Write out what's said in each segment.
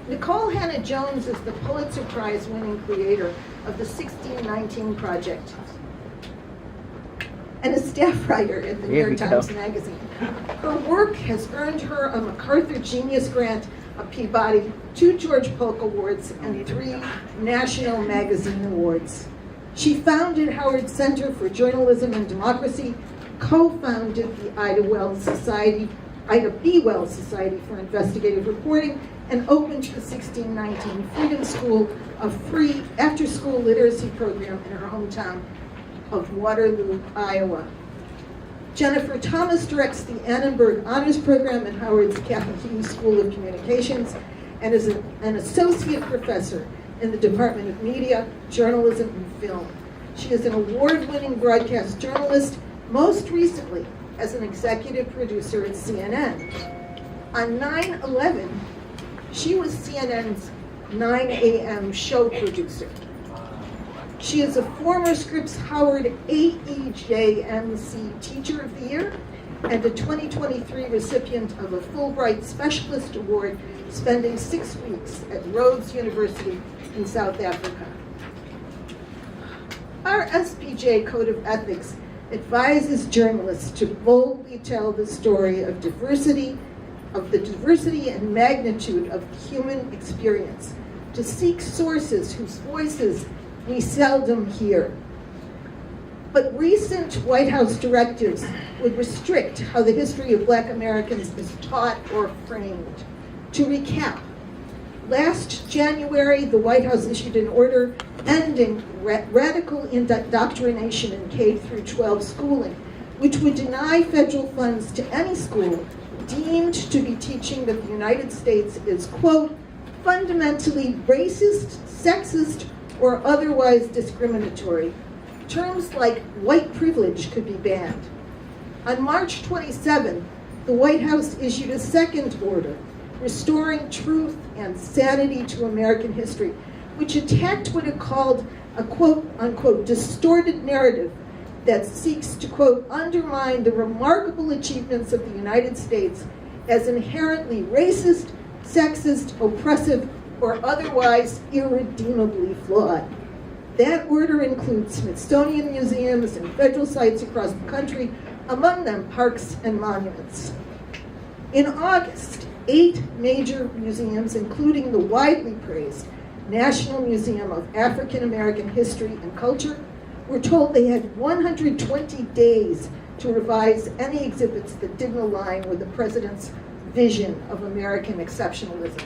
Nikole Hannah-Jones is the Pulitzer-Prize winning creator of the 1619 Project and a staff writer at the New York Times Magazine. Her work has earned her a MacArthur Genius Grant, a Peabody, 2 George Polk Awards, and 3 National Magazine Awards. She founded Howard Center for Journalism and Democracy, co-founded the Ida B. Wells Society for Investigative Reporting, and opened the 1619 Freedom School, a free after-school literacy program in her hometown of Waterloo, Iowa. Jennifer Thomas directs the Annenberg Honors Program at Howard's Catholic Hughes School of Communications and is an associate professor in the Department of Media, Journalism, and Film. She is an award-winning broadcast journalist, most recently as an executive producer at CNN. On 9/11, she was CNN's 9 a.m. show producer. She is a former Scripps Howard AEJMC Teacher of the Year and a 2023 recipient of a Fulbright Specialist Award, spending 6 weeks at Rhodes University in South Africa. Our SPJ Code of Ethics advises journalists to boldly tell the story of the diversity and magnitude of the human experience, to seek sources whose voices we seldom hear. But recent White House directives would restrict how the history of Black Americans is taught or framed. To recap, last January, the White House issued an order ending radical indoctrination in K-12 schooling, which would deny federal funds to any school deemed to be teaching that the United States is, quote, fundamentally racist, sexist, or otherwise discriminatory. Terms like white privilege could be banned. On March 27, the White House issued a second order, restoring truth and sanity to American history, which attacked what it called a quote unquote distorted narrative that seeks to quote undermine the remarkable achievements of the United States as inherently racist, sexist, oppressive, or otherwise irredeemably flawed. That order includes Smithsonian museums and federal sites across the country, among them parks and monuments. In August, 8 major museums, including the widely praised National Museum of African American History and Culture, were told they had 120 days to revise any exhibits that didn't align with the president's vision of American exceptionalism.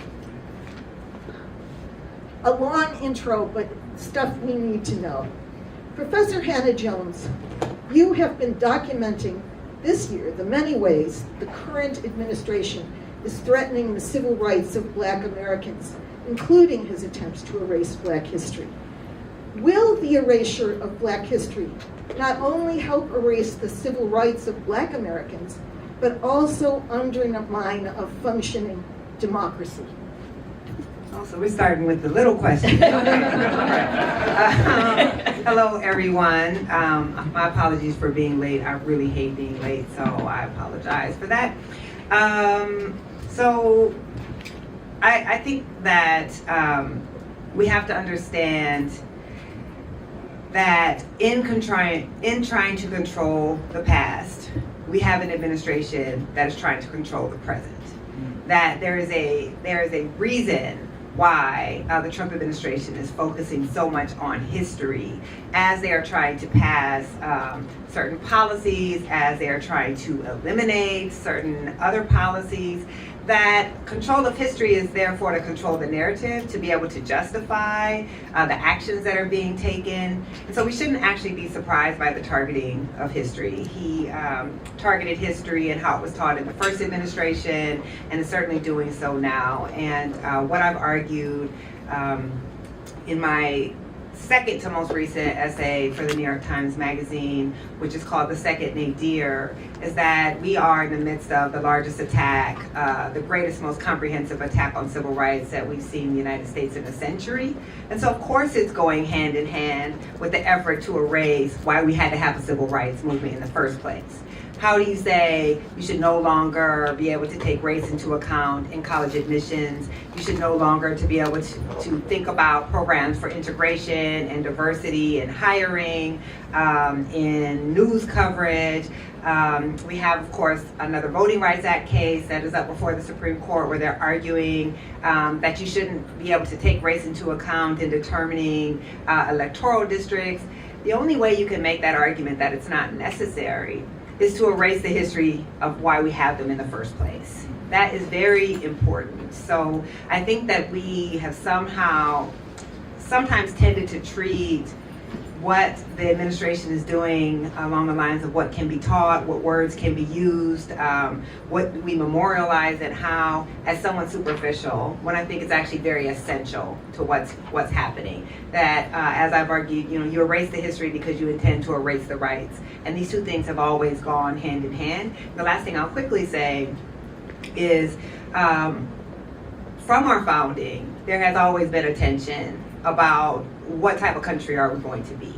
A long intro, but stuff we need to know. Professor Hannah-Jones, you have been documenting this year the many ways the current administration is threatening the civil rights of Black Americans, including his attempts to erase Black history. Will the erasure of Black history not only help erase the civil rights of Black Americans, but also undermine a functioning democracy? Oh, so we're starting with the little question. Hello, everyone. My apologies for being late. I really hate being late, so I apologize for that. So I think that we have to understand that in trying to control the past, we have an administration that is trying to control the present. That there is a reason why the Trump administration is focusing so much on history as they are trying to pass certain policies, as they are trying to eliminate certain other policies. That control of history is therefore to control the narrative, to be able to justify the actions that are being taken. And so we shouldn't actually be surprised by the targeting of history. He targeted history and how it was taught in the first administration, and is certainly doing so now. And what I've argued in my second to most recent essay for the New York Times Magazine, which is called The Second Nadir, is that we are in the midst of the largest attack, the greatest, most comprehensive attack on civil rights that we've seen in the United States in a century. And so of course it's going hand in hand with the effort to erase why we had to have a civil rights movement in the first place. How do you say you should no longer be able to take race into account in college admissions? You should no longer to be able to think about programs for integration and diversity in hiring, in news coverage. We have, of course, another Voting Rights Act case that is up before the Supreme Court where they're arguing that you shouldn't be able to take race into account in determining electoral districts. The only way you can make that argument that it's not necessary is to erase the history of why we have them in the first place. That is very important. So I think that we have sometimes tended to treat what the administration is doing along the lines of what can be taught, what words can be used, what we memorialize and how, as somewhat superficial, when I think it's actually very essential to what's happening. That, as I've argued, you erase the history because you intend to erase the rights. And these two things have always gone hand in hand. The last thing I'll quickly say is, from our founding, there has always been a tension about what type of country are we going to be.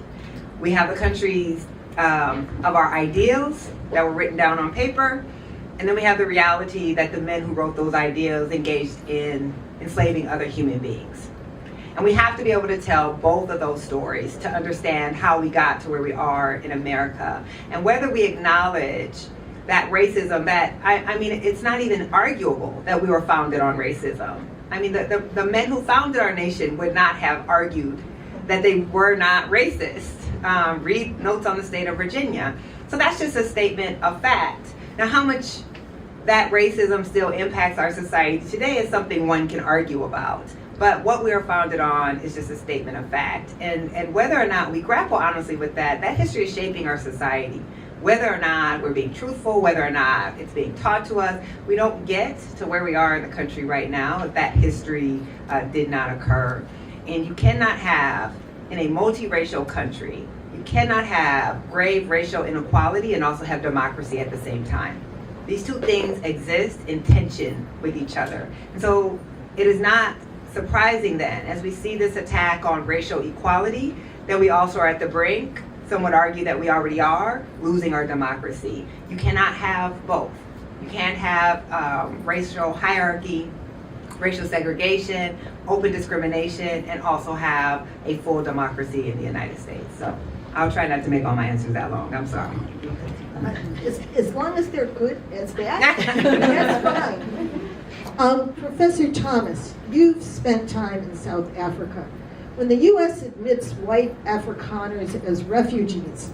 We have the countries of our ideals that were written down on paper, and then we have the reality that the men who wrote those ideals engaged in enslaving other human beings. And we have to be able to tell both of those stories to understand how we got to where we are in America. And whether we acknowledge that racism, I mean, it's not even arguable that we were founded on racism. I mean, the men who founded our nation would not have argued that they were not racist. Read Notes on the State of Virginia. So that's just a statement of fact. Now, how much that racism still impacts our society today is something one can argue about. But what we are founded on is just a statement of fact. And whether or not we grapple honestly with that history is shaping our society. Whether or not we're being truthful, whether or not it's being taught to us, we don't get to where we are in the country right now if that history did not occur. And you cannot have, in a multiracial country, you cannot have grave racial inequality and also have democracy at the same time. These two things exist in tension with each other. And so it is not surprising then, as we see this attack on racial equality, that we also are at the brink, some would argue that we already are, losing our democracy. You cannot have both. You can't have racial hierarchy, racial segregation, open discrimination, and also have a full democracy in the United States. So I'll try not to make all my answers that long. I'm sorry. As long as they're good as that, that's fine. Professor Thomas, you've spent time in South Africa. When the U.S. admits white Afrikaners as refugees,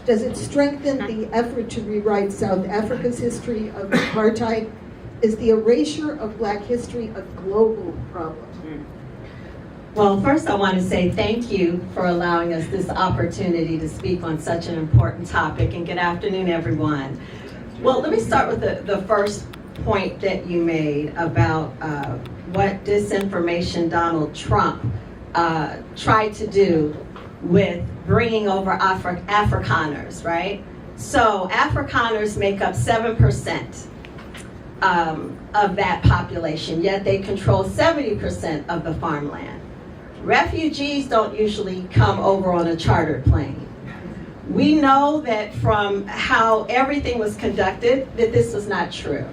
does it strengthen the effort to rewrite South Africa's history of apartheid? Is the erasure of Black history a global problem? Well, first I want to say thank you for allowing us this opportunity to speak on such an important topic, and good afternoon, everyone. Well, let me start with the first point that you made about what disinformation Donald Trump tried to do with bringing over Afrikaners, right? So Afrikaners make up 7% of that population, yet they control 70% of the farmland. Refugees don't usually come over on a chartered plane. We know that from how everything was conducted that this was not true.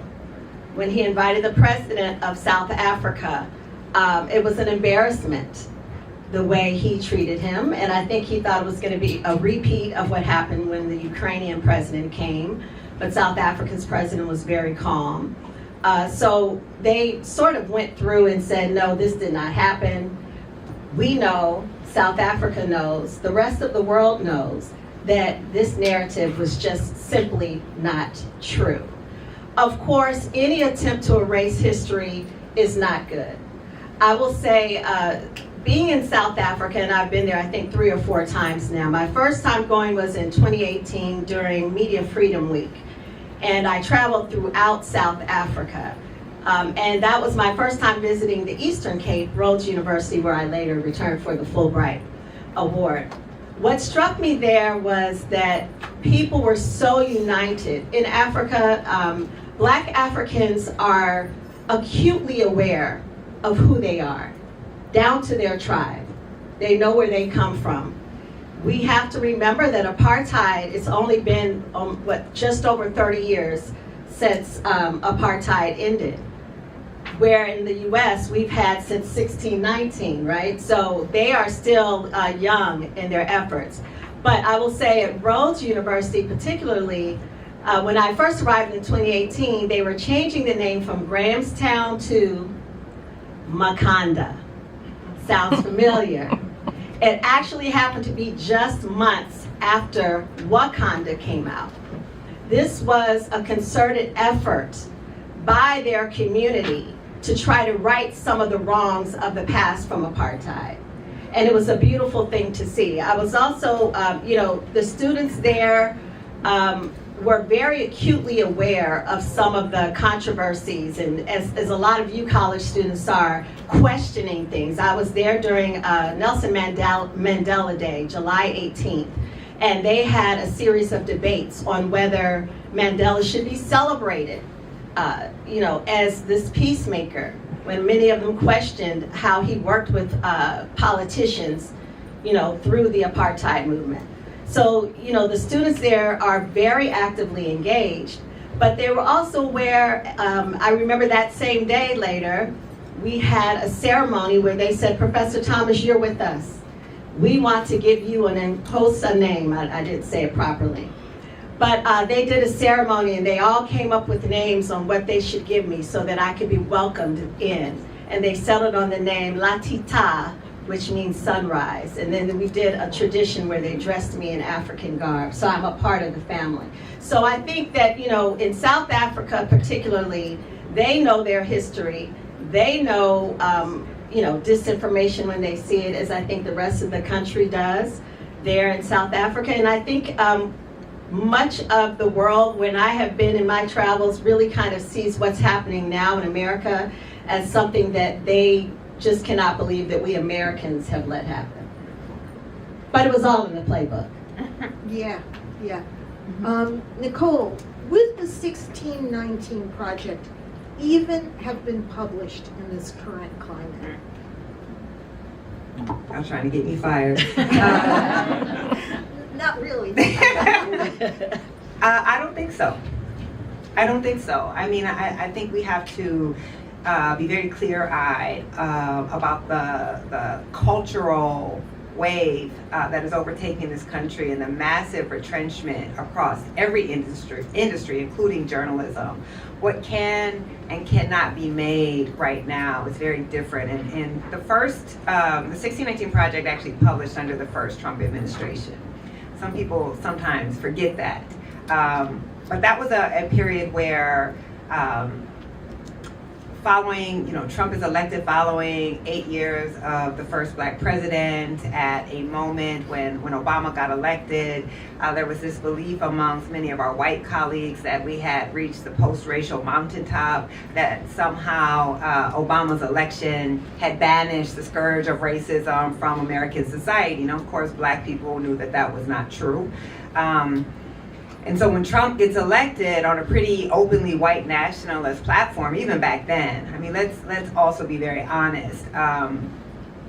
When he invited the president of South Africa, it was an embarrassment the way he treated him, and I think he thought it was going to be a repeat of what happened when the Ukrainian president came, but South Africa's president was very calm. So they sort of went through and said, no, this did not happen. We know, South Africa knows, the rest of the world knows that this narrative was just simply not true. Of course, any attempt to erase history is not good. I will say, being in South Africa, and I've been there I think 3 or 4 times now. My first time going was in 2018 during Media Freedom Week. And I traveled throughout South Africa. And that was my first time visiting the Eastern Cape, Rhodes University, where I later returned for the Fulbright Award. What struck me there was that people were so united. In Africa, Black Africans are acutely aware of who they are, down to their tribe. They know where they come from. we have to remember that apartheid, it's only been, just over 30 years since apartheid ended. Where in the US, we've had since 1619, right? So they are still young in their efforts. But I will say at Rhodes University particularly, when I first arrived in 2018, they were changing the name from Grahamstown to Maconda. Sounds familiar. It actually happened to be just months after Wakanda came out. This was a concerted effort by their community to try to right some of the wrongs of the past from apartheid. And it was a beautiful thing to see. I was also, the students there were very acutely aware of some of the controversies, and as a lot of you college students are, questioning things. I was there during Nelson Mandela Day, July 18th, and they had a series of debates on whether Mandela should be celebrated, as this peacemaker, when many of them questioned how he worked with politicians, through the apartheid movement. So, the students there are very actively engaged, but they were also aware, I remember that same day later, we had a ceremony where they said, Professor Thomas, you're with us. We want to give you a name. I didn't say it properly. But they did a ceremony and they all came up with names on what they should give me so that I could be welcomed in. And they settled on the name Latita, which means sunrise. And then we did a tradition where they dressed me in African garb. So I'm a part of the family. So I think that, in South Africa particularly, they know their history. They know, disinformation when they see it, as I think the rest of the country does there in South Africa. And I think much of the world, when I have been in my travels, really kind of sees what's happening now in America as something that they just cannot believe that we Americans have let happen. But it was all in the playbook. Yeah. Nikole, would the 1619 Project even have been published in this current climate? I'm trying to get me fired. Not really. I don't think so. I mean, I think we have to be very clear-eyed about the cultural wave that is overtaking this country and the massive retrenchment across every industry, including journalism. What can and cannot be made right now is very different. And the 1619 Project actually published under the first Trump administration. Some people sometimes forget that. But that was a period where following, Trump is elected following 8 years of the first black president, at a moment when Obama got elected, there was this belief amongst many of our white colleagues that we had reached the post-racial mountaintop, that somehow Obama's election had banished the scourge of racism from American society. Of course, black people knew that that was not true. And so when Trump gets elected on a pretty openly white nationalist platform, even back then, I mean, let's also be very honest.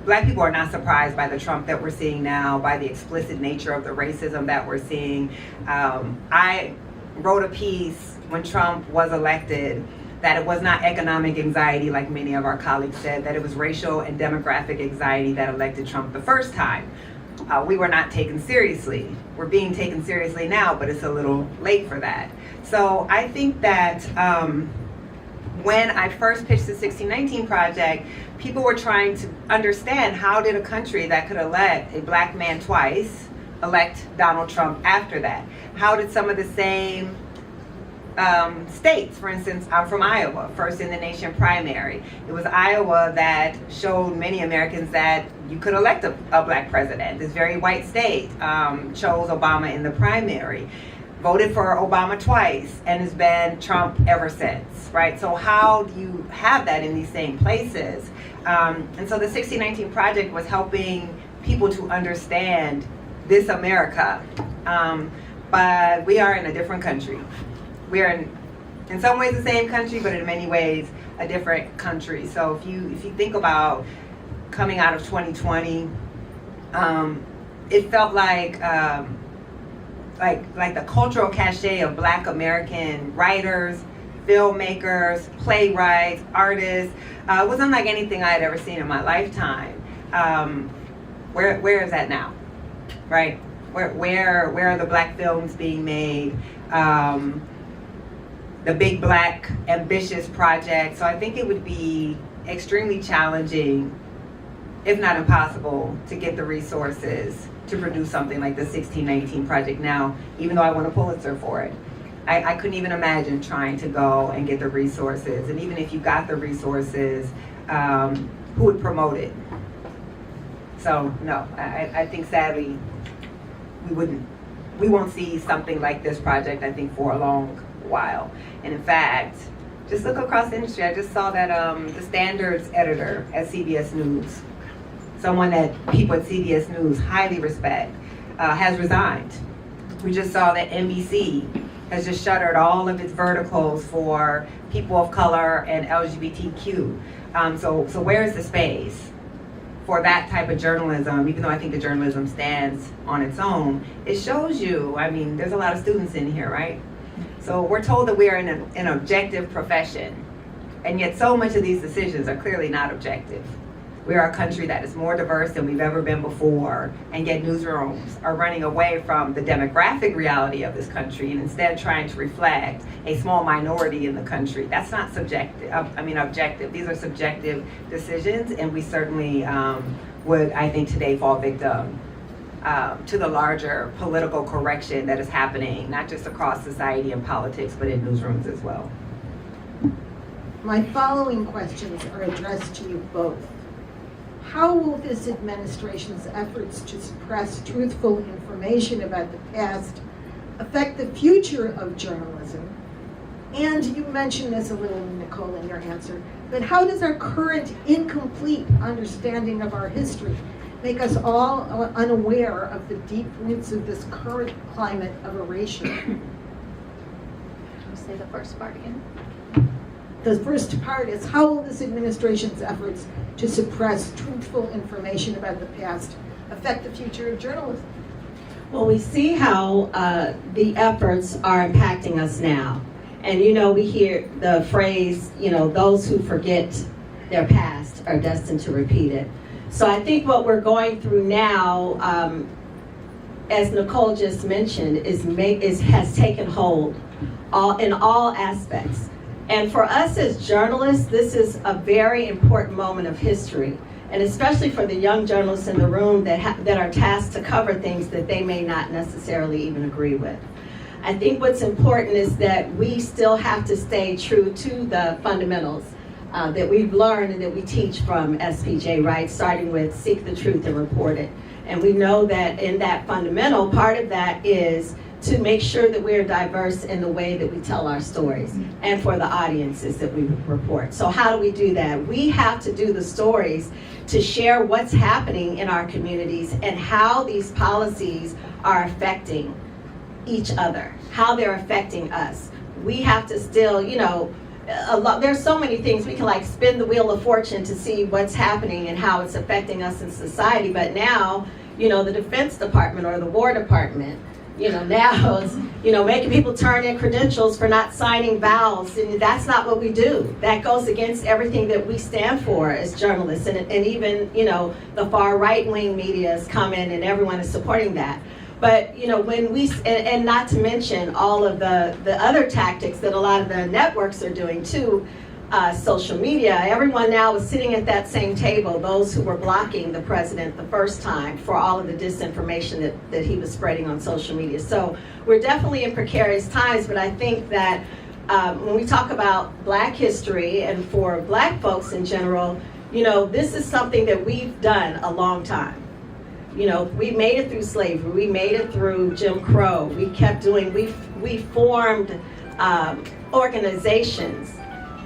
Black people are not surprised by the Trump that we're seeing now, by the explicit nature of the racism that we're seeing. I wrote a piece when Trump was elected that it was not economic anxiety, like many of our colleagues said, that it was racial and demographic anxiety that elected Trump the first time. We were not taken seriously. We're being taken seriously now, but it's a little late for that. So I think that when I first pitched the 1619 Project, people were trying to understand, how did a country that could elect a black man twice elect Donald Trump after that? How did some of the same states, for instance, I'm from Iowa, first in the nation primary. It was Iowa that showed many Americans that you could elect a black president. This very white state chose Obama in the primary, voted for Obama twice, and has been Trump ever since, right? So how do you have that in these same places? And so the 1619 Project was helping people to understand this America, but we are in a different country. We are in some ways the same country, but in many ways a different country. So if you think about coming out of 2020, it felt like the cultural cachet of Black American writers, filmmakers, playwrights, artists was unlike anything I had ever seen in my lifetime. Where is that now, right? Where are the Black films being made? The big Black ambitious projects. So I think it would be extremely challenging, if not impossible, to get the resources to produce something like the 1619 project now, even though I won a Pulitzer for it. I couldn't even imagine trying to go and get the resources. And even if you got the resources, who would promote it? So no, I think sadly, we won't see something like this project, I think, for a long while. And in fact, just look across the industry. I just saw that the standards editor at CBS News, someone that people at CBS News highly respect, has resigned. We just saw that NBC has just shuttered all of its verticals for people of color and LGBTQ. So where is the space for that type of journalism? Even though I think the journalism stands on its own, it shows you, I mean, there's a lot of students in here, right? So we're told that we are in an objective profession, and yet so much of these decisions are clearly not objective. We are a country that is more diverse than we've ever been before, and yet newsrooms are running away from the demographic reality of this country and instead trying to reflect a small minority in the country. That's not objective. These are subjective decisions, and we certainly would, I think, today fall victim to the larger political correction that is happening, not just across society and politics, but in newsrooms as well. My following questions are addressed to you both. How will this administration's efforts to suppress truthful information about the past affect the future of journalism? And you mentioned this a little, Nikole, in your answer, but how does our current incomplete understanding of our history make us all unaware of the deep roots of this current climate of erasure? Can you say the first part again? The first part is, how will this administration's efforts to suppress truthful information about the past affect the future of journalism? Well, we see how the efforts are impacting us now. And we hear the phrase, those who forget their past are destined to repeat it. So I think what we're going through now, as Nikole just mentioned, has taken hold in all aspects. And for us as journalists, this is a very important moment of history, and especially for the young journalists in the room that are tasked to cover things that they may not necessarily even agree with. I think what's important is that we still have to stay true to the fundamentals that we've learned and that we teach from SPJ, right? Starting with seek the truth and report it. And we know that in that fundamental, part of that is to make sure that we're diverse in the way that we tell our stories and for the audiences that we report. So how do we do that? We have to do the stories to share what's happening in our communities and how these policies are affecting each other, how they're affecting us. We have to still, there's so many things. We can spin the wheel of fortune to see what's happening and how it's affecting us in society. But now, the Defense Department or the War Department, now it's, making people turn in credentials for not signing vows. And that's not what we do. That goes against everything that we stand for as journalists. And even, the far right-wing media has come in and everyone is supporting that. But, when we, and not to mention all of the other tactics that a lot of the networks are doing too, social media, everyone now is sitting at that same table, those who were blocking the president the first time for all of the disinformation that he was spreading on social media. So we're definitely in precarious times, but I think that when we talk about Black history and for Black folks in general, this is something that we've done a long time. We made it through slavery, we made it through Jim Crow, we kept doing, we formed organizations.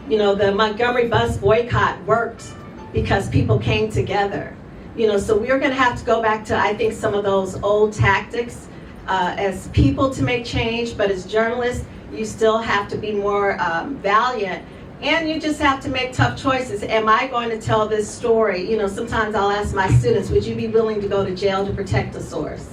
The Montgomery bus boycott worked because people came together. So we're going to have to go back to, I think, some of those old tactics as people to make change, but as journalists, you still have to be more valiant And you just have to make tough choices. Am I going to tell this story? You know, sometimes I'll ask my students, would you be willing to go to jail to protect the source?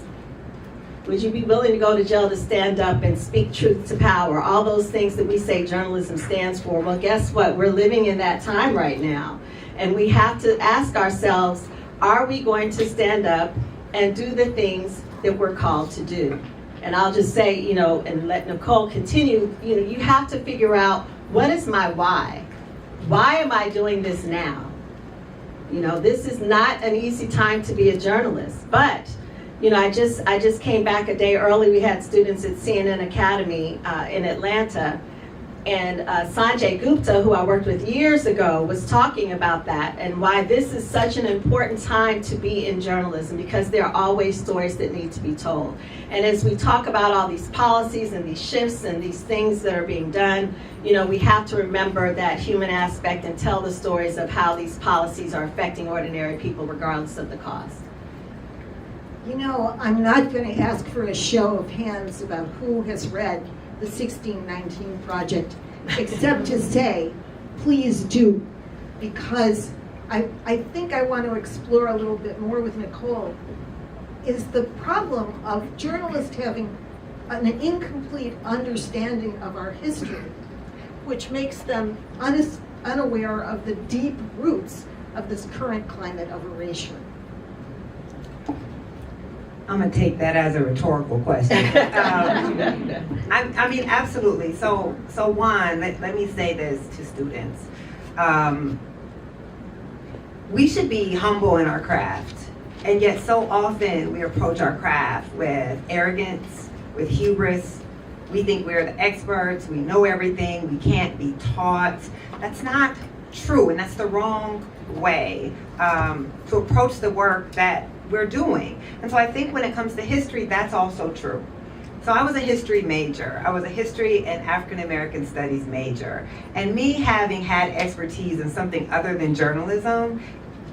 Would you be willing to go to jail to stand up and speak truth to power? All those things that we say journalism stands for. Well, guess what? We're living in that time right now. And we have to ask ourselves, are we going to stand up and do the things that we're called to do? And I'll just say, you know, and let Nikole continue, you know, you have to figure out, what is my why? Why am I doing this now? You know, this is not an easy time to be a journalist, but, you know, I just came back a day early. We had students at CNN Academy in Atlanta, and Sanjay Gupta, who I worked with years ago, was talking about that and why this is such an important time to be in journalism, because there are always stories that need to be told. And as we talk about all these policies and these shifts and these things that are being done, you know, we have to remember that human aspect and tell the stories of how these policies are affecting ordinary people regardless of the cost. You know, I'm not going to ask for a show of hands about who has read the 1619 Project, except to say, please do, because I think I want to explore a little bit more with Nikole, is the problem of journalists having an incomplete understanding of our history, which makes them unaware of the deep roots of this current climate of erasure. I'm gonna take that as a rhetorical question. I mean, absolutely. So one, let me say this to students. We should be humble in our craft, and yet so often we approach our craft with arrogance, with hubris. We think we're the experts, we know everything, we can't be taught. That's not true, and that's the wrong way to approach the work that we're doing. And so I think when it comes to history, that's also true. So I was a history major. I was a history and African American studies major. And me having had expertise in something other than journalism,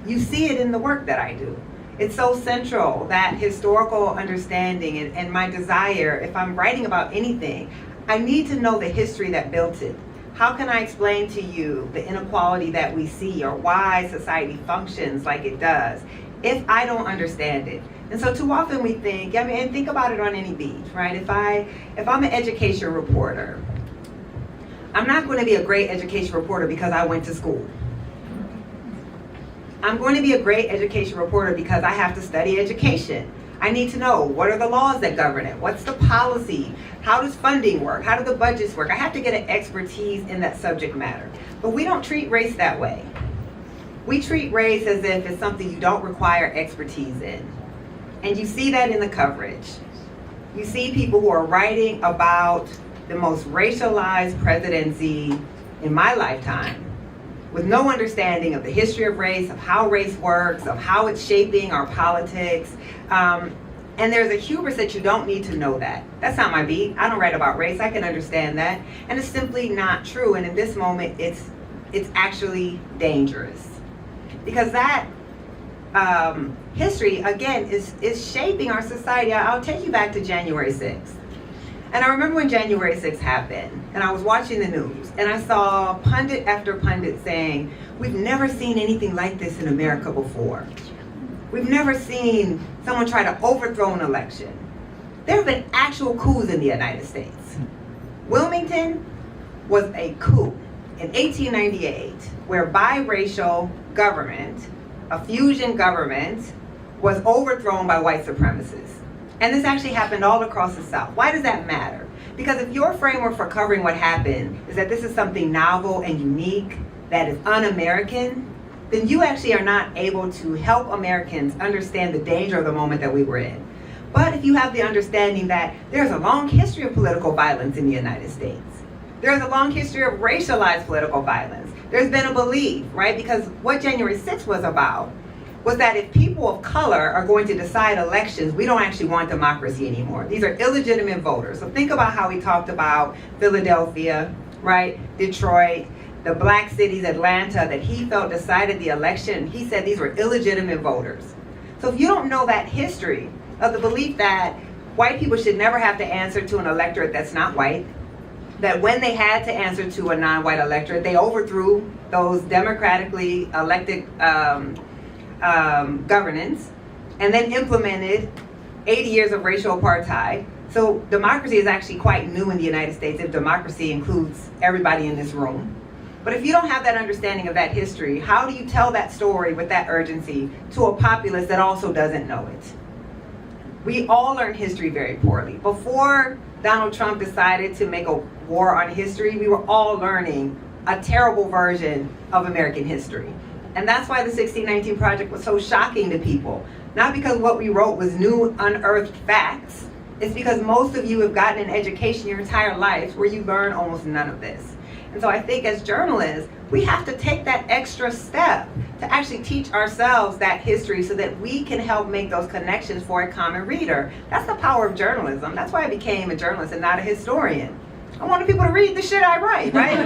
you see it in the work that I do. It's so central, that historical understanding and my desire, if I'm writing about anything, I need to know the history that built it. How can I explain to you the inequality that we see, or why society functions like it does, if I don't understand it? And so too often we think, I mean, and think about it on any beat, right? If I'm an education reporter, I'm not going to be a great education reporter because I went to school. I'm going to be a great education reporter because I have to study education. I need to know, what are the laws that govern it? What's the policy? How does funding work? How do the budgets work? I have to get an expertise in that subject matter. But we don't treat race that way. We treat race as if it's something you don't require expertise in. And you see that in the coverage. You see people who are writing about the most racialized presidency in my lifetime, with no understanding of the history of race, of how race works, of how it's shaping our politics. And there's a hubris that you don't need to know that. That's not my beat. I don't write about race. I can understand that. And it's simply not true. And in this moment, it's actually dangerous. Because that history, again, is shaping our society. I'll take you back to January 6th. And I remember when January 6th happened, and I was watching the news, and I saw pundit after pundit saying, we've never seen anything like this in America before. We've never seen someone try to overthrow an election. There have been actual coups in the United States. Wilmington was a coup in 1898, where biracial government, a fusion government, was overthrown by white supremacists. And this actually happened all across the South. Why does that matter? Because if your framework for covering what happened is that this is something novel and unique, that is un-American, then you actually are not able to help Americans understand the danger of the moment that we were in. But if you have the understanding that there's a long history of political violence in the United States, there's a long history of racialized political violence, there's been a belief, right? Because what January 6th was about was that if people of color are going to decide elections, we don't actually want democracy anymore. These are illegitimate voters. So think about how we talked about Philadelphia, right? Detroit, the black cities, Atlanta, that he felt decided the election. He said these were illegitimate voters. So if you don't know that history of the belief that white people should never have to answer to an electorate that's not white, that when they had to answer to a non-white electorate, they overthrew those democratically elected governance and then implemented 80 years of racial apartheid. So democracy is actually quite new in the United States, if democracy includes everybody in this room. But if you don't have that understanding of that history, how do you tell that story with that urgency to a populace that also doesn't know it? We all learn history very poorly. Before Donald Trump decided to make a war on history, we were all learning a terrible version of American history. And that's why the 1619 Project was so shocking to people. Not because what we wrote was new, unearthed facts. It's because most of you have gotten an education your entire lives where you learn almost none of this. And so I think as journalists, we have to take that extra step to actually teach ourselves that history so that we can help make those connections for a common reader. That's the power of journalism. That's why I became a journalist and not a historian. I wanted people to read the shit I write, right?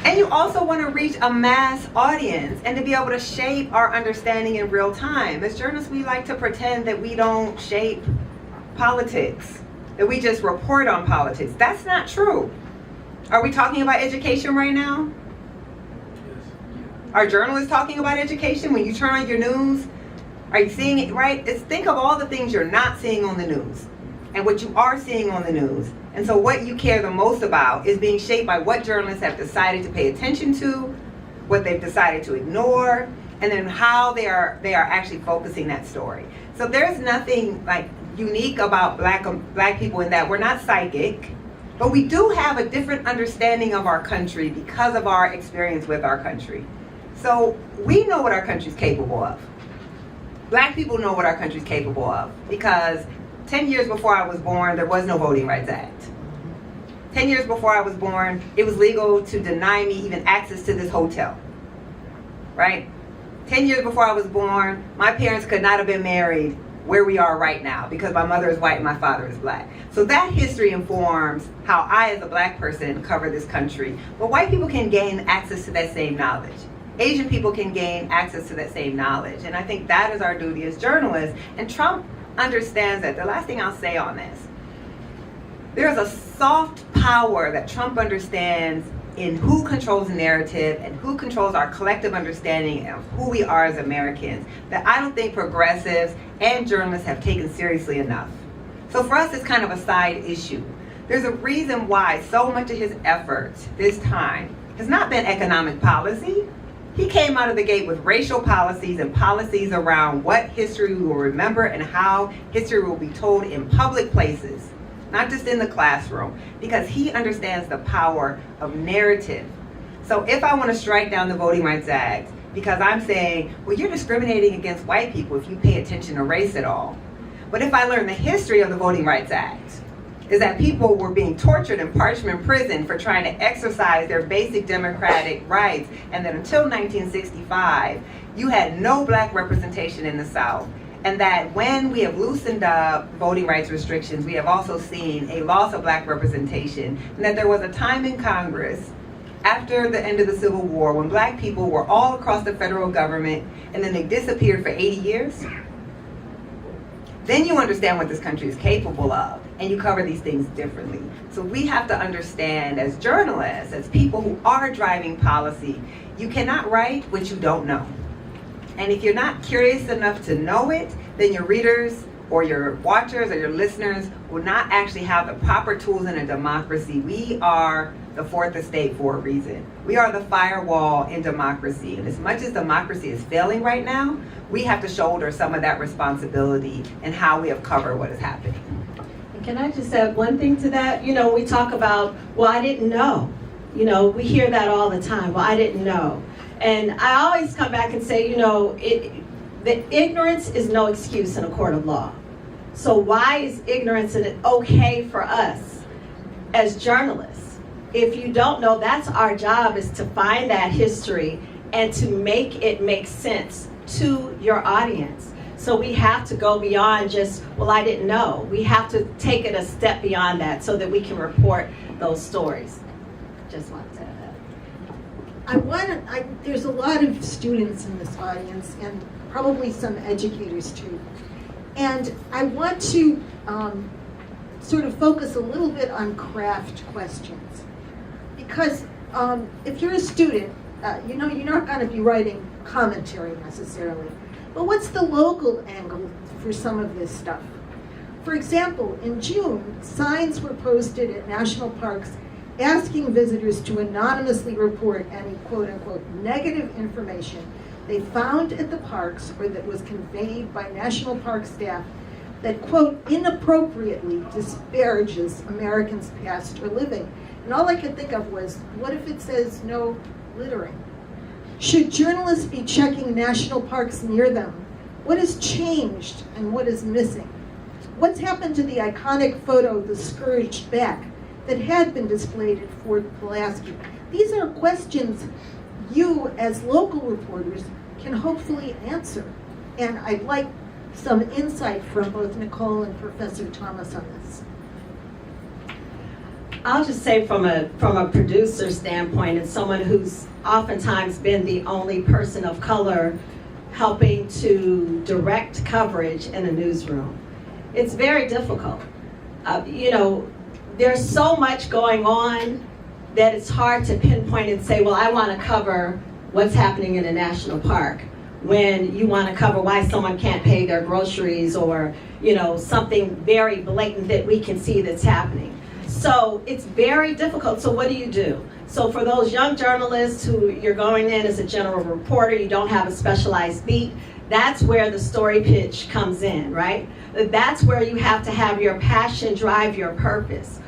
And you also want to reach a mass audience and to be able to shape our understanding in real time. As journalists, we like to pretend that we don't shape politics, that we just report on politics. That's not true. Are we talking about education right now? Are journalists talking about education? When you turn on your news, are you seeing it, right? Think of all the things you're not seeing on the news and what you are seeing on the news. And so what you care the most about is being shaped by what journalists have decided to pay attention to, what they've decided to ignore, and then how they are actually focusing that story. So there's nothing like unique about black people in that we're not psychic, but we do have a different understanding of our country because of our experience with our country. So we know what our country's capable of. Black people know what our country's capable of because 10 years before I was born, there was no Voting Rights Act. 10 years before I was born, it was legal to deny me even access to this hotel, right? 10 years before I was born, my parents could not have been married where we are right now because my mother is white and my father is black. So that history informs how I as a black person cover this country. But white people can gain access to that same knowledge. Asian people can gain access to that same knowledge. And I think that is our duty as journalists. And Trump understands that. The last thing I'll say on this, there's a soft power that Trump understands in who controls the narrative and who controls our collective understanding of who we are as Americans that I don't think progressives and journalists have taken seriously enough. So for us, it's kind of a side issue. There's a reason why so much of his efforts this time has not been economic policy. He came out of the gate with racial policies and policies around what history we will remember and how history will be told in public places, not just in the classroom, because he understands the power of narrative. So if I want to strike down the Voting Rights Act, because I'm saying, well, you're discriminating against white people if you pay attention to race at all. But if I learn the history of the Voting Rights Act, is that people were being tortured in Parchman Prison for trying to exercise their basic democratic rights, and that until 1965, you had no black representation in the South. And that when we have loosened up voting rights restrictions, we have also seen a loss of black representation. And that there was a time in Congress after the end of the Civil War when black people were all across the federal government and then they disappeared for 80 years. Then you understand what this country is capable of and you cover these things differently. So we have to understand as journalists, as people who are driving policy, you cannot write what you don't know. And if you're not curious enough to know it, then your readers or your watchers or your listeners will not actually have the proper tools in a democracy. We are the fourth estate for a reason. We are the firewall in democracy. And as much as democracy is failing right now, we have to shoulder some of that responsibility in how we have covered what is happening. And can I just add one thing to that? You know, we talk about, well, I didn't know. You know, we hear that all the time. Well, I didn't know. And I always come back and say, you know, the ignorance is no excuse in a court of law. So why is ignorance okay for us as journalists? If you don't know, that's our job, is to find that history and to make it make sense to your audience. So we have to go beyond just, well, I didn't know. We have to take it a step beyond that so that we can report those stories. Just wanted to add that. There's a lot of students in this audience and probably some educators too. And I want to sort of focus a little bit on craft questions. Because if you're a student, you know you're not going to be writing commentary necessarily. But what's the local angle for some of this stuff? For example, in June, signs were posted at national parks asking visitors to anonymously report any quote-unquote negative information they found at the parks or that was conveyed by national park staff that, quote, inappropriately disparages Americans past or living. And all I could think of was, what if it says no littering? Should journalists be checking national parks near them? What has changed and what is missing? What's happened to the iconic photo, The Scourged Back, that had been displayed at Fort Pulaski? These are questions you, as local reporters, can hopefully answer. And I'd like some insight from both Nikole and Professor Thomas on this. I'll just say from a producer standpoint and someone who's oftentimes been the only person of color helping to direct coverage in a newsroom, it's very difficult. There's so much going on that it's hard to pinpoint and say, well, I want to cover what's happening in a national park, when you want to cover why someone can't pay their groceries or, something very blatant that we can see that's happening. So it's very difficult. So what do? So for those young journalists who you're going in as a general reporter, you don't have a specialized beat, that's where the story pitch comes in, right? That's where you have to have your passion drive your purpose.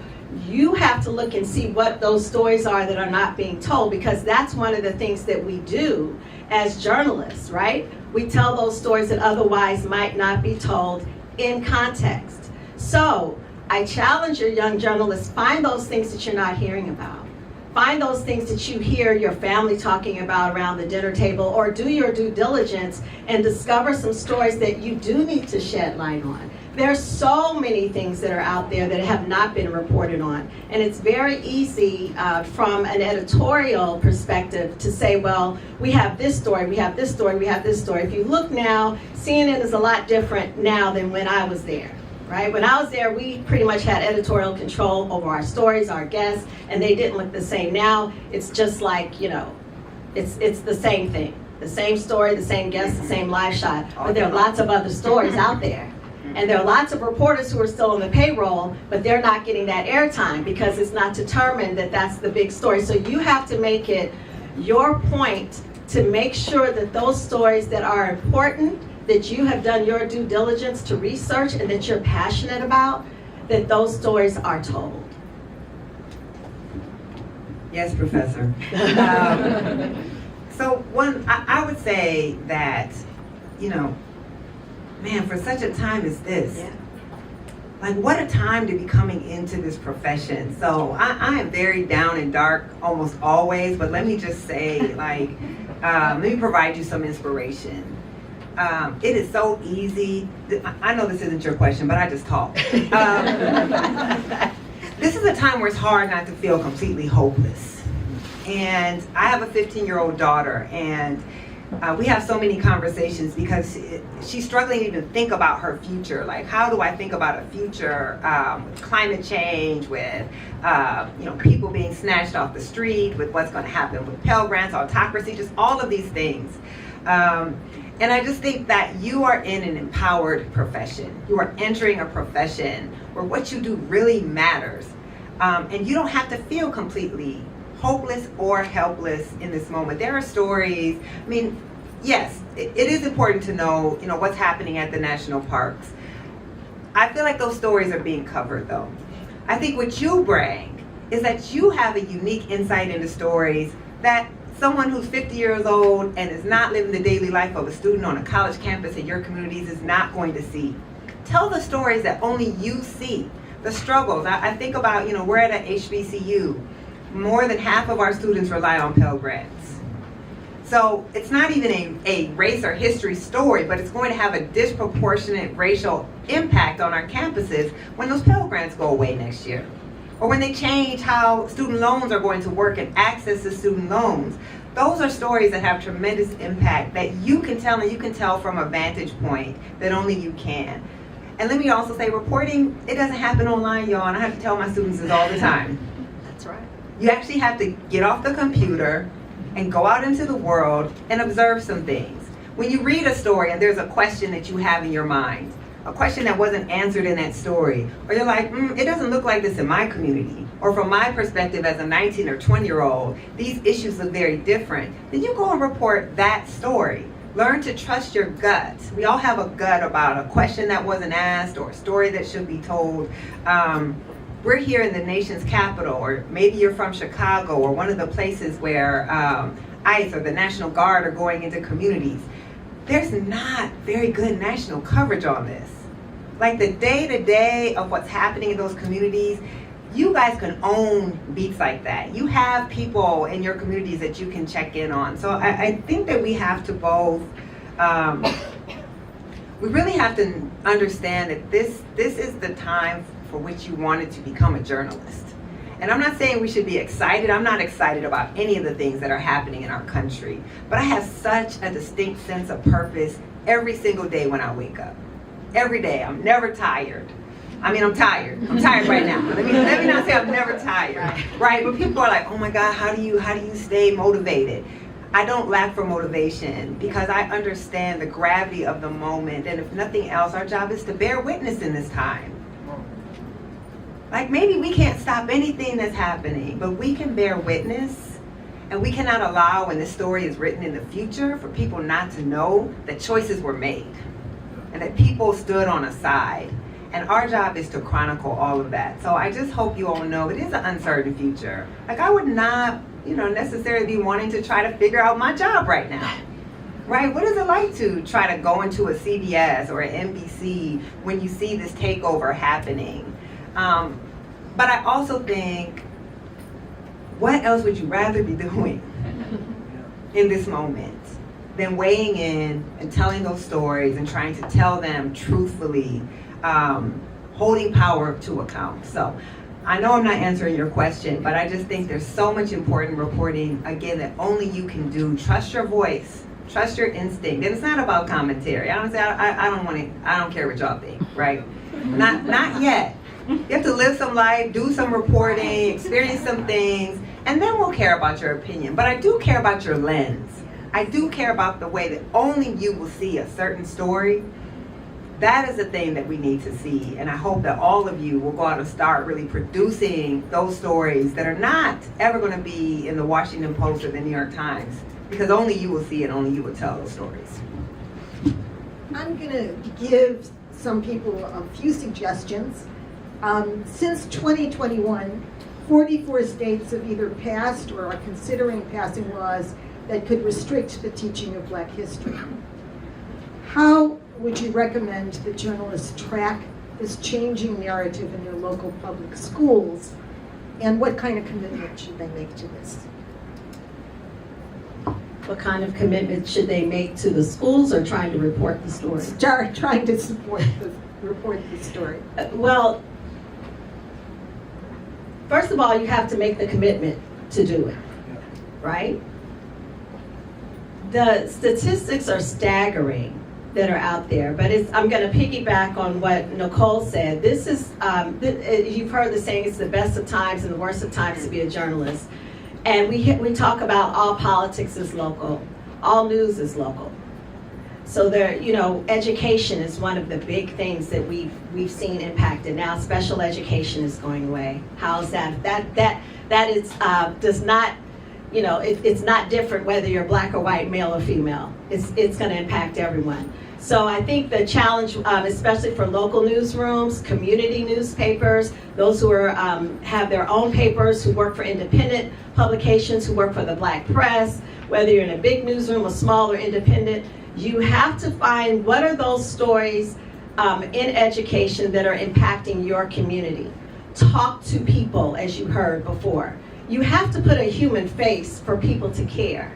You have to look and see what those stories are that are not being told, because that's one of the things that we do as journalists, right? We tell those stories that otherwise might not be told in context. So I challenge your young journalists, find those things that you're not hearing about. Find those things that you hear your family talking about around the dinner table, or do your due diligence and discover some stories that you do need to shed light on. There's so many things that are out there that have not been reported on. And it's very easy from an editorial perspective to say, well, we have this story, we have this story, we have this story. If you look now, CNN is a lot different now than when I was there. Right? When I was there, we pretty much had editorial control over our stories, our guests, and they didn't look the same. Now, it's just like, it's the same thing. The same story, the same guest, the same live shot. But there are lots of other stories out there. And there are lots of reporters who are still on the payroll, but they're not getting that airtime because it's not determined that that's the big story. So you have to make it your point to make sure that those stories that are important, that you have done your due diligence to research and that you're passionate about, that those stories are told. Yes, Professor. So I would say that, man, for such a time as this, like what a time to be coming into this profession. So I am very down and dark almost always, but let me just say, let me provide you some inspiration. It is so easy. I know this isn't your question, but I just talk. This is a time where it's hard not to feel completely hopeless. And I have a 15-year-old daughter, and we have so many conversations because she's struggling to even think about her future. Like, how do I think about a future with climate change, with people being snatched off the street, with what's going to happen with Pell Grants, autocracy, just all of these things. And I just think that you are in an empowered profession. You are entering a profession where what you do really matters. And you don't have to feel completely hopeless or helpless in this moment. There are stories, yes, it is important to know, what's happening at the national parks. I feel like those stories are being covered though. I think what you bring is that you have a unique insight into stories that someone who's 50 years old and is not living the daily life of a student on a college campus in your communities is not going to see. Tell the stories that only you see, the struggles. I think about, we're at an HBCU. More than half of our students rely on Pell Grants. So it's not even a race or history story, but it's going to have a disproportionate racial impact on our campuses when those Pell Grants go away next year. Or when they change how student loans are going to work and access to student loans. Those are stories that have tremendous impact that you can tell, and you can tell from a vantage point that only you can. And let me also say, reporting, it doesn't happen online, y'all, and I have to tell my students this all the time. That's right. You actually have to get off the computer and go out into the world and observe some things. When you read a story and there's a question that you have in your mind, a question that wasn't answered in that story, or you're like, it doesn't look like this in my community, or from my perspective as a 19 or 20-year-old, these issues look very different, then you go and report that story. Learn to trust your gut. We all have a gut about a question that wasn't asked or a story that should be told. We're here in the nation's capital, or maybe you're from Chicago, or one of the places where ICE or the National Guard are going into communities. There's not very good national coverage on this. Like the day-to-day of what's happening in those communities, you guys can own beats like that. You have people in your communities that you can check in on. So I think that we have to both, we really have to understand that this is the time for which you wanted to become a journalist. And I'm not saying we should be excited. I'm not excited about any of the things that are happening in our country. But I have such a distinct sense of purpose every single day when I wake up. Every day. I'm never tired. I mean, I'm tired. I'm tired right now. Let me not say I'm never tired, right? But people are like, oh my God, how do you stay motivated? I don't lack for motivation because I understand the gravity of the moment. And if nothing else, our job is to bear witness in this time. Like maybe we can't stop anything that's happening, but we can bear witness, and we cannot allow when this story is written in the future for people not to know that choices were made and that people stood on a side. And our job is to chronicle all of that. So I just hope you all know it is an uncertain future. Like I would not, necessarily be wanting to try to figure out my job right now. Right? What is it like to try to go into a CBS or an NBC when you see this takeover happening? But I also think, what else would you rather be doing in this moment than weighing in and telling those stories and trying to tell them truthfully, holding power to account? So I know I'm not answering your question, but I just think there's so much important reporting, again, that only you can do. Trust your voice, trust your instinct. And it's not about commentary. I don't care what y'all think, right? Not yet. You have to live some life, do some reporting, experience some things, and then we'll care about your opinion. But I do care about your lens. I do care about the way that only you will see a certain story. That is the thing that we need to see. And I hope that all of you will go out and start really producing those stories that are not ever going to be in the Washington Post or the New York Times, because only you will see it, only you will tell those stories. I'm going to give some people a few suggestions. Since 2021, 44 states have either passed or are considering passing laws that could restrict the teaching of Black history. How would you recommend that journalists track this changing narrative in their local public schools, and what kind of commitment should they make to this? What kind of commitment should they make to the schools or trying to report the story? Trying to report the story. Well, first of all, you have to make the commitment to do it, right? The statistics are staggering that are out there, but I'm going to piggyback on what Nikole said. This is, you've heard the saying, it's the best of times and the worst of times to be a journalist. And we talk about all politics is local, all news is local. So there, education is one of the big things that we've seen impacted. Now special education is going away. How's that? That is does not, it's not different whether you're Black or white, male or female. It's going to impact everyone. So I think the challenge, especially for local newsrooms, community newspapers, those who are have their own papers, who work for independent publications, who work for the Black press, whether you're in a big newsroom or small or independent, you have to find what are those stories in education that are impacting your community. Talk to people, as you heard before. You have to put a human face for people to care.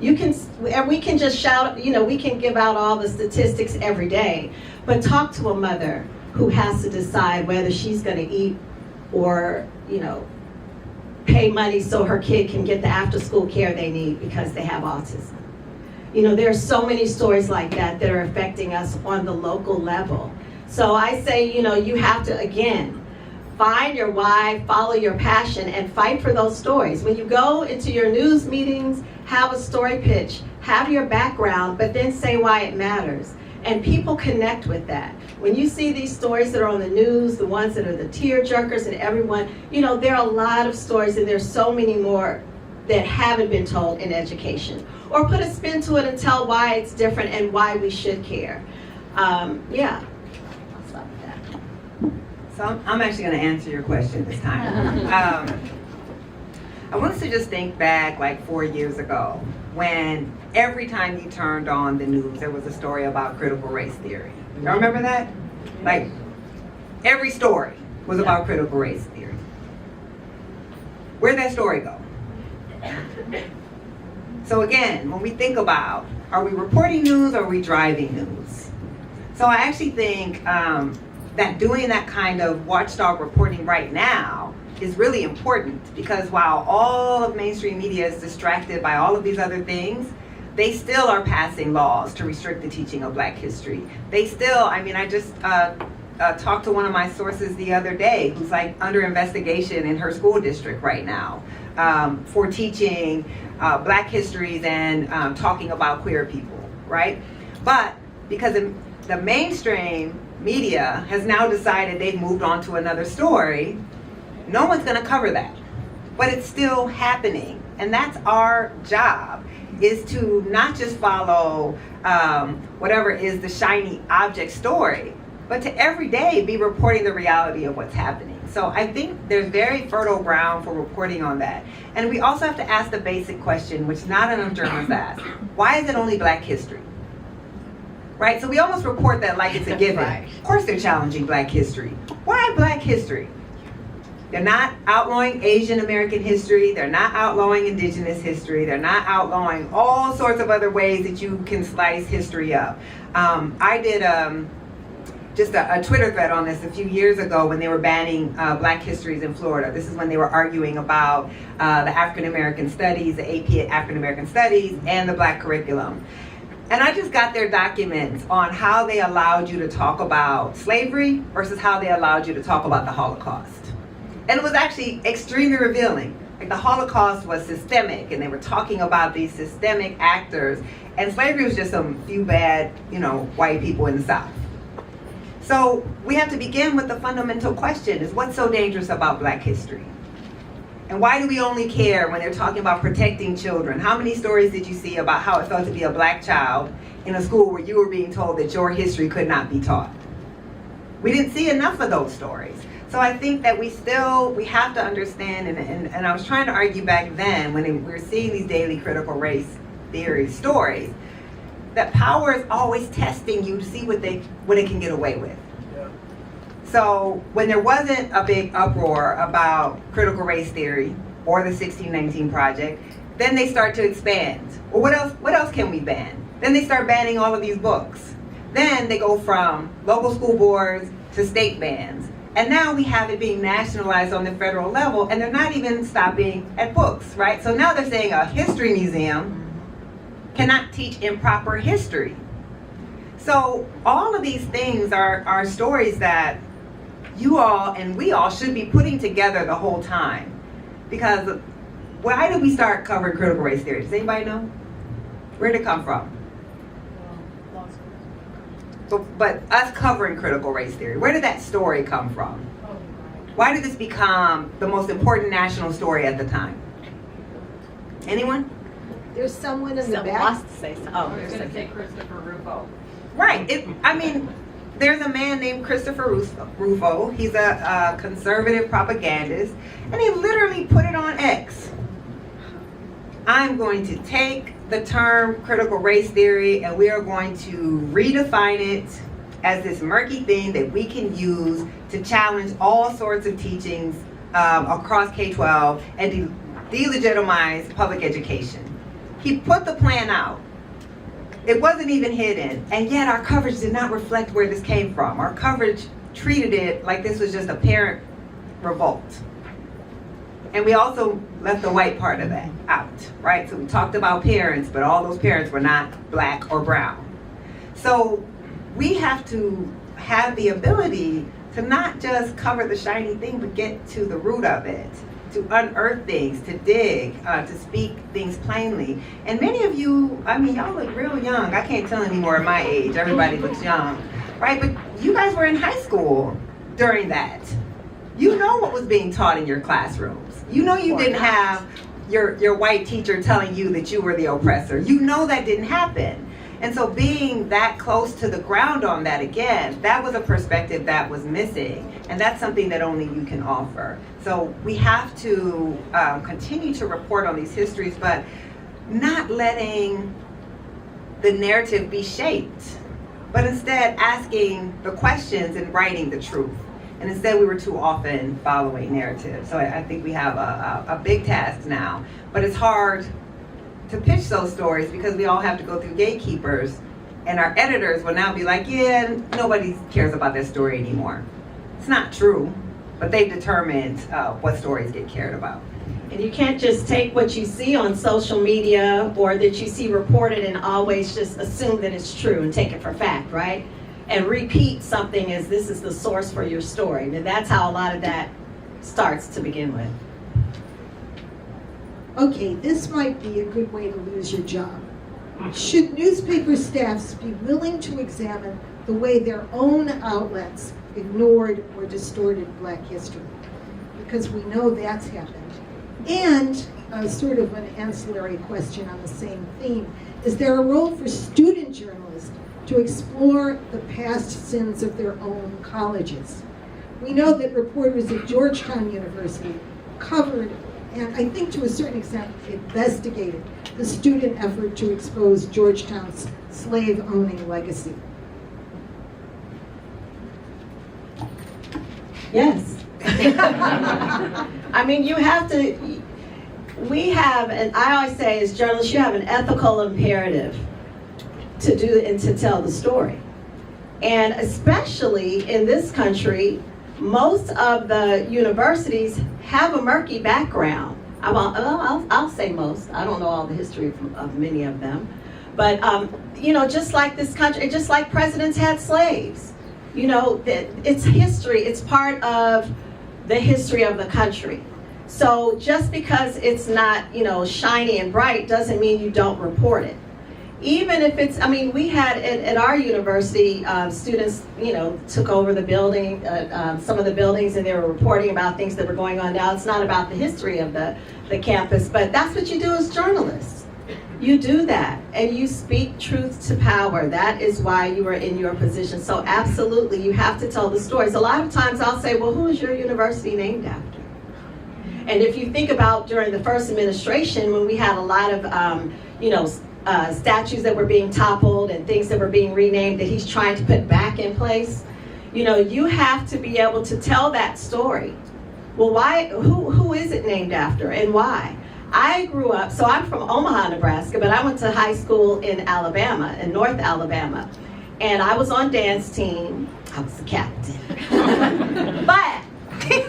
We can just shout, we can give out all the statistics every day, but talk to a mother who has to decide whether she's going to eat or, pay money so her kid can get the after-school care they need because they have autism. There are so many stories like that that are affecting us on the local level. So I say, you have to, again, find your why, follow your passion, and fight for those stories. When you go into your news meetings, have a story pitch, have your background, but then say why it matters. And people connect with that. When you see these stories that are on the news, the ones that are the tear-jerkers and everyone, there are a lot of stories, and there's so many more that haven't been told in education. Or put a spin to it and tell why it's different and why we should care. Yeah. I'll stop with that. So I'm actually going to answer your question this time. I want us to just think back like 4 years ago, when every time you turned on the news, there was a story about critical race theory. Y'all remember that? Like, every story was about critical race theory. Where'd that story go? So again, when we think about, are we reporting news or are we driving news? So I actually think that doing that kind of watchdog reporting right now is really important, because while all of mainstream media is distracted by all of these other things, they still are passing laws to restrict the teaching of Black history. They still, I just talked to one of my sources the other day who's like under investigation in her school district right now for teaching Black histories and talking about queer people, right? But because the mainstream media has now decided they've moved on to another story, no one's going to cover that. But it's still happening. And that's our job, is to not just follow whatever is the shiny object story, but to every day be reporting the reality of what's happening. So I think there's very fertile ground for reporting on that. And we also have to ask the basic question, which not enough journalists ask: why is it only Black history? Right? So we almost report that like it's a given. Right. Of course they're challenging Black history. Why Black history? They're not outlawing Asian American history. They're not outlawing Indigenous history. They're not outlawing all sorts of other ways that you can slice history up. I did just a Twitter thread on this a few years ago when they were banning Black histories in Florida. This is when they were arguing about the African American studies, the AP African American studies, and the Black curriculum. And I just got their documents on how they allowed you to talk about slavery versus how they allowed you to talk about the Holocaust. And it was actually extremely revealing. Like, the Holocaust was systemic, and they were talking about these systemic actors, and slavery was just some few bad, white people in the South. So we have to begin with the fundamental question: is what's so dangerous about Black history? And why do we only care when they're talking about protecting children? How many stories did you see about how it felt to be a Black child in a school where you were being told that your history could not be taught? We didn't see enough of those stories. So I think that we have to understand, and I was trying to argue back then when we were seeing these daily critical race theory stories, that power is always testing you to see what it can get away with. Yeah. So when there wasn't a big uproar about critical race theory or the 1619 Project, then they start to expand. Well, what else can we ban? Then they start banning all of these books. Then they go from local school boards to state bans. And now we have it being nationalized on the federal level, and they're not even stopping at books, right? So now they're saying a history museum cannot teach improper history. So all of these things are stories that you all and we all should be putting together the whole time. Because why did we start covering critical race theory? Does anybody know? Where did it come from? But us covering critical race theory, where did that story come from? Why did this become the most important national story at the time? Anyone? There's someone in the back. Wants to say something. I was going to say Christopher Rufo. Right. There's a man named Christopher Rufo. He's a conservative propagandist, and he literally put it on X. I'm going to take the term critical race theory, and we are going to redefine it as this murky thing that we can use to challenge all sorts of teachings across K-12 and delegitimize public education. He put the plan out. It wasn't even hidden, and yet our coverage did not reflect where this came from. Our coverage treated it like this was just a parent revolt. And we also left the white part of that out, right? So we talked about parents, but all those parents were not Black or brown. So we have to have the ability to not just cover the shiny thing, but get to the root of it, to unearth things, to dig, to speak things plainly. And many of you, I mean, y'all look real young. I can't tell anymore at my age. Everybody looks young, right? But you guys were in high school during that. You know what was being taught in your classrooms. You know you didn't have your white teacher telling you that you were the oppressor. You know that didn't happen. And so being that close to the ground on that again, that was a perspective that was missing. And that's something that only you can offer. So we have to continue to report on these histories, but not letting the narrative be shaped, but instead asking the questions and writing the truth. And instead we were too often following narrative. So I think we have a big task now, but it's hard to pitch those stories because we all have to go through gatekeepers, and our editors will now be like, yeah, nobody cares about this story anymore. It's not true, but they've determined what stories get cared about. And you can't just take what you see on social media or that you see reported and always just assume that it's true and take it for fact, right? And repeat something as this is the source for your story. And that's how a lot of that starts to begin with. Okay, this might be a good way to lose your job. Should newspaper staffs be willing to examine the way their own outlets ignored or distorted Black history? Because we know that's happened. And sort of an ancillary question on the same theme, is there a role for student journalists to explore the past sins of their own colleges? We know that reporters at Georgetown University covered, and I think to a certain extent investigated, the student effort to expose Georgetown's slave-owning legacy. Yes. I mean, you have to, we have, and I always say as journalists, you have an ethical imperative to do and to tell the story. And especially in this country, most of the universities have a murky background. I'll say most. I don't know all the history of many of them. But, you know, just like this country, just like presidents had slaves, you know, it's history. It's part of the history of the country. So just because it's not, you know, shiny and bright doesn't mean you don't report it. Even if it's, I mean, we had at our university, students, you know, took over the building, some of the buildings, and they were reporting about things that were going on now. It's not about the history of the campus, but that's what you do as journalists. You do that, and you speak truth to power. That is why you are in your position. So absolutely, you have to tell the stories. A lot of times I'll say, well, who is your university named after? And if you think about during the first administration, when we had a lot of, you know, statues that were being toppled and things that were being renamed that he's trying to put back in place, you know, you have to be able to tell that story. Well, why? Who is it named after, and why? I grew up, so I'm from Omaha, Nebraska, but I went to high school in Alabama, in North Alabama, and I was on dance team. I was the captain, but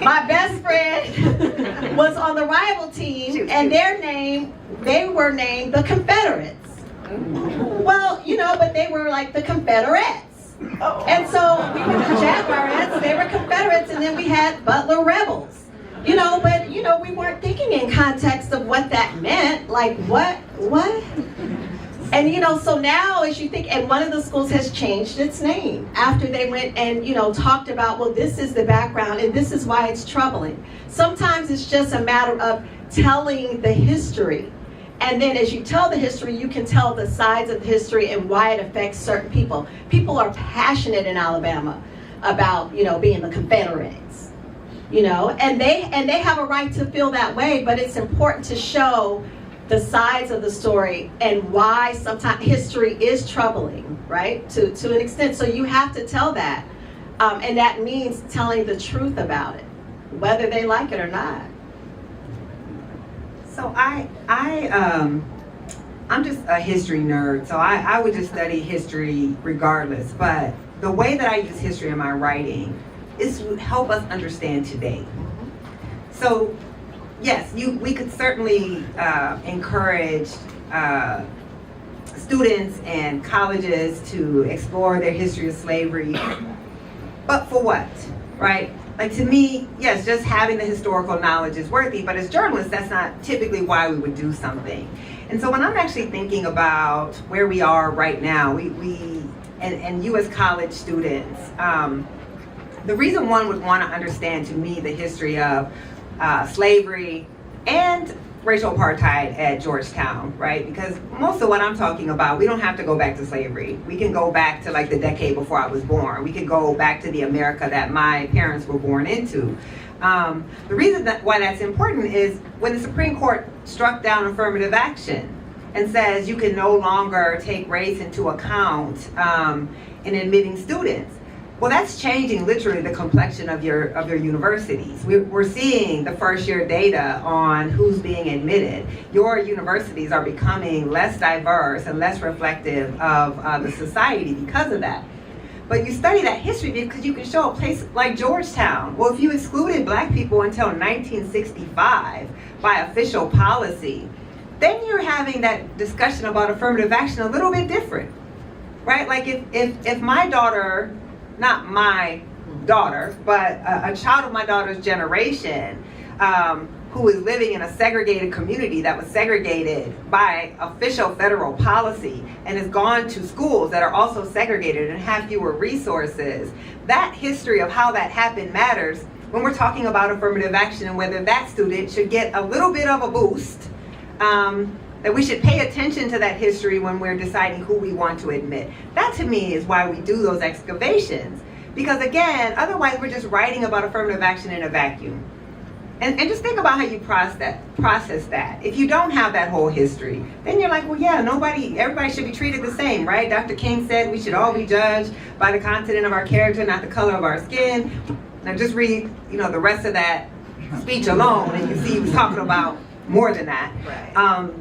my best friend was on the rival team, and they were named the Confederates. Well, you know, but they were like the Confederates. And so we were the Jaguarettes, they were Confederates, and then we had Butler Rebels. You know, but, you know, we weren't thinking in context of what that meant. Like, what? And, you know, so now as you think, and one of the schools has changed its name after they went and, you know, talked about, well, this is the background and this is why it's troubling. Sometimes it's just a matter of telling the history. And then as you tell the history, you can tell the sides of the history and why it affects certain people. People are passionate in Alabama about, you know, being the Confederates, you know, and they have a right to feel that way, but it's important to show the sides of the story and why sometimes history is troubling, right, to an extent. So you have to tell that, and that means telling the truth about it, whether they like it or not. So I'm just a history nerd, so I would just study history regardless, but the way that I use history in my writing is to help us understand today. So yes, we could certainly encourage students and colleges to explore their history of slavery, But for what, right? Like, to me, yes, just having the historical knowledge is worthy, but as journalists, that's not typically why we would do something. And so when I'm actually thinking about where we are right now, and you as college students, the reason one would want to understand, to me, the history of slavery and racial apartheid at Georgetown, right? Because most of what I'm talking about, we don't have to go back to slavery. We can go back to like the decade before I was born. We can go back to the America that my parents were born into. The reason why that's important is when the Supreme Court struck down affirmative action and says you can no longer take race into account in admitting students. Well, that's changing literally the complexion of your universities. We're seeing the first year data on who's being admitted. Your universities are becoming less diverse and less reflective of the society because of that. But you study that history because you can show a place like Georgetown. Well, if you excluded black people until 1965 by official policy, then you're having that discussion about affirmative action a little bit different, right? Like if my daughter, not my daughter, but a child of my daughter's generation who is living in a segregated community that was segregated by official federal policy and has gone to schools that are also segregated and have fewer resources, that history of how that happened matters when we're talking about affirmative action and whether that student should get a little bit of a boost, that we should pay attention to that history when we're deciding who we want to admit. That, to me, is why we do those excavations. Because again, otherwise we're just writing about affirmative action in a vacuum. And just think about how you process that. If you don't have that whole history, then you're like, well, yeah, everybody should be treated the same, right? Dr. King said we should all be judged by the content of our character, not the color of our skin. Now just read, the rest of that speech alone, and you see he was talking about more than that. Right.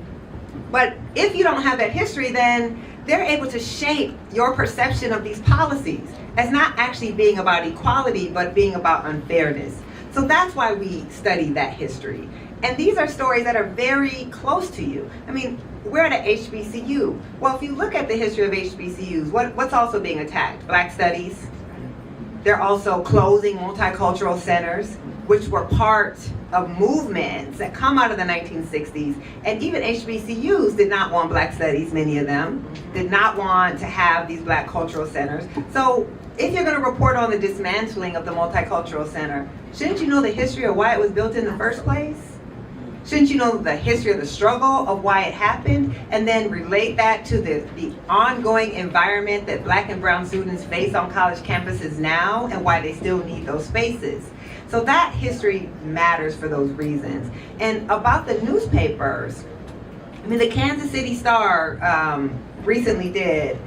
But if you don't have that history, then they're able to shape your perception of these policies as not actually being about equality, but being about unfairness. So that's why we study that history. And these are stories that are very close to you. I mean, we're at a HBCU. Well, if you look at the history of HBCUs, what's also being attacked? Black studies. They're also closing multicultural centers, which were part of movements that come out of the 1960s. And even HBCUs did not want black studies, many of them, did not want to have these black cultural centers. So if you're going to report on the dismantling of the multicultural center, shouldn't you know the history of why it was built in the first place? Shouldn't you know the history of the struggle of why it happened, and then relate that to the ongoing environment that black and brown students face on college campuses now and why they still need those spaces? So that history matters for those reasons. And about the newspapers, I mean, the Kansas City Star recently did,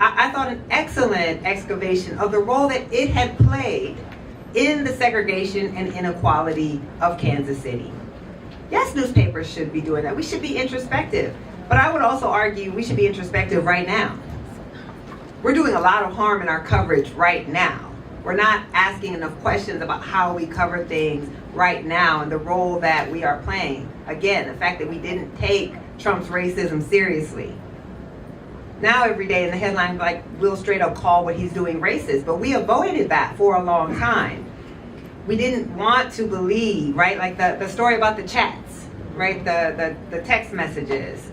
I thought, an excellent excavation of the role that it had played in the segregation and inequality of Kansas City. Yes, newspapers should be doing that. We should be introspective. But I would also argue we should be introspective right now. We're doing a lot of harm in our coverage right now. We're not asking enough questions about how we cover things right now and the role that we are playing. Again, the fact that we didn't take Trump's racism seriously. Now every day in the headlines, like, we'll straight up call what he's doing racist, but we avoided that for a long time. We didn't want to believe, right? Like the story about the chats, right? The text messages.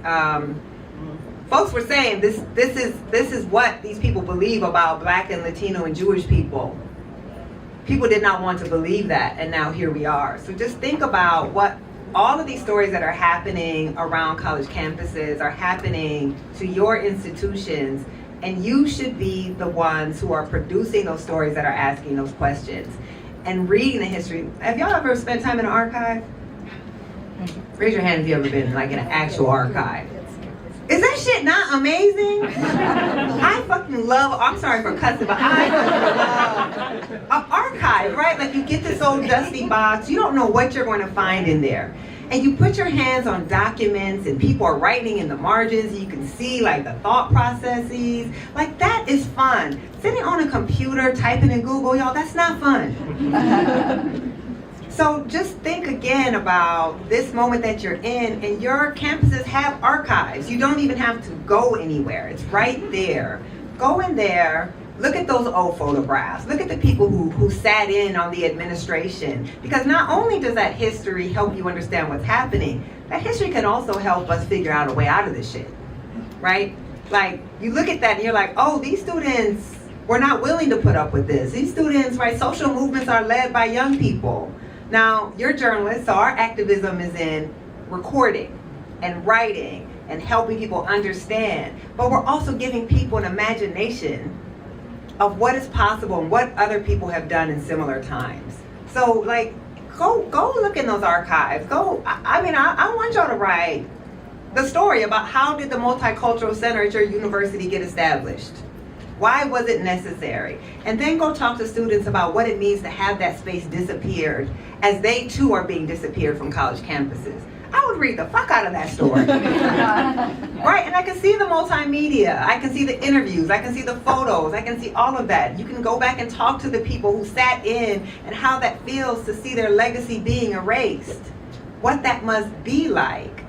Folks were saying this is what these people believe about Black and Latino and Jewish people. People did not want to believe that, and now here we are. So just think about what all of these stories that are happening around college campuses are happening to your institutions, and you should be the ones who are producing those stories that are asking those questions and reading the history. Have y'all ever spent time in an archive? Raise your hand if you've ever been like in an actual archive. Is that shit not amazing? I fucking love, I'm sorry for cussing, but I love an archive, right? Like, you get this old dusty box, you don't know what you're going to find in there. And you put your hands on documents and people are writing in the margins, you can see like the thought processes. Like, that is fun. Sitting on a computer, typing in Google, y'all, that's not fun. So just think again about this moment that you're in, and your campuses have archives. You don't even have to go anywhere. It's right there. Go in there, Look at those old photographs. Look at the people who sat in on the administration. Because not only does that history help you understand what's happening, that history can also help us figure out a way out of this shit, right? Like, you look at that and you're like, oh, these students were not willing to put up with this. These students, right, social movements are led by young people. Now, you're journalists, so our activism is in recording and writing and helping people understand. But we're also giving people an imagination of what is possible and what other people have done in similar times. So, like, go look in those archives. I want y'all to write the story about how did the Multicultural Center at your university get established? Why was it necessary? And then go talk to students about what it means to have that space disappeared as they too are being disappeared from college campuses. I would read the fuck out of that story. Right, and I can see the multimedia, I can see the interviews, I can see the photos, I can see all of that. You can go back and talk to the people who sat in and how that feels to see their legacy being erased. What that must be like,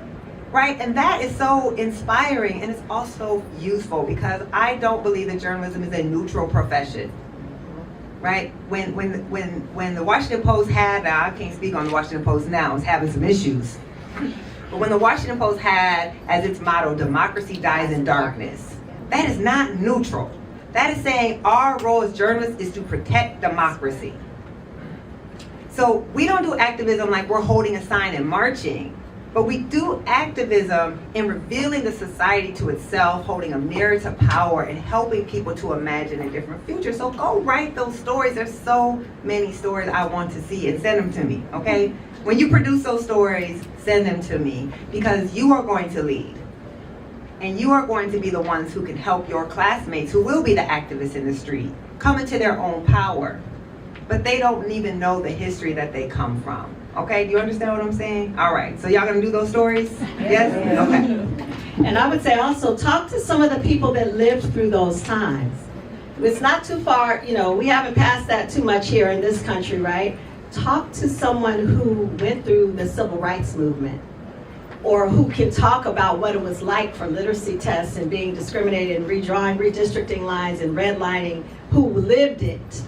right? And that is so inspiring, and it's also useful because I don't believe that journalism is a neutral profession. Right? When the Washington Post had, now I can't speak on the Washington Post now, it's having some issues. But when the Washington Post had as its motto, democracy dies in darkness, that is not neutral. That is saying our role as journalists is to protect democracy. So we don't do activism like we're holding a sign and marching, but we do activism in revealing the society to itself, holding a mirror to power, and helping people to imagine a different future. So go write those stories. There's so many stories I want to see, and send them to me, okay? When you produce those stories, send them to me, because you are going to lead. And you are going to be the ones who can help your classmates, who will be the activists in the street, come into their own power. But they don't even know the history that they come from. Okay, do you understand what I'm saying? All right, so y'all gonna do those stories? Yes? Okay. And I would say also talk to some of the people that lived through those times. It's not too far, we haven't passed that too much here in this country, right? Talk to someone who went through the civil rights movement, or who can talk about what it was like for literacy tests and being discriminated and redrawing redistricting lines and redlining, who lived it.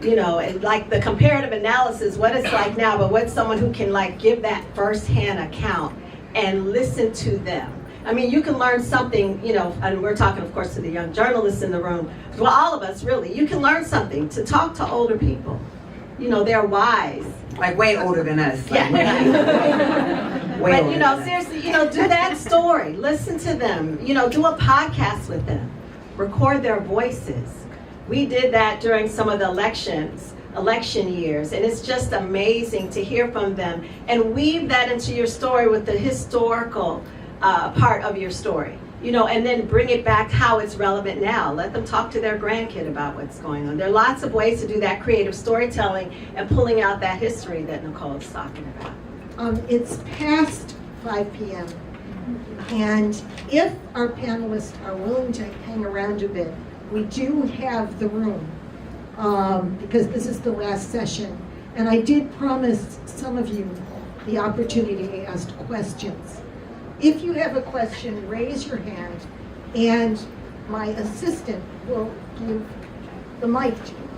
And like the comparative analysis, what it's like now, but what's someone who can give that firsthand account and listen to them. I mean, you can learn something, and we're talking, of course, to the young journalists in the room. Well, all of us, really. You can learn something to talk to older people. They're wise. Like way older than us. Yeah. But, seriously, do that story. Listen to them. Do a podcast with them. Record their voices. We did that during some of the election years, and it's just amazing to hear from them and weave that into your story with the historical part of your story, and then bring it back how it's relevant now. Let them talk to their grandkid about what's going on. There are lots of ways to do that creative storytelling and pulling out that history that Nikole is talking about. It's past 5 p.m. and if our panelists are willing to hang around a bit, we do have the room, because this is the last session. And I did promise some of you the opportunity to ask questions. If you have a question, raise your hand, and my assistant will give the mic to you.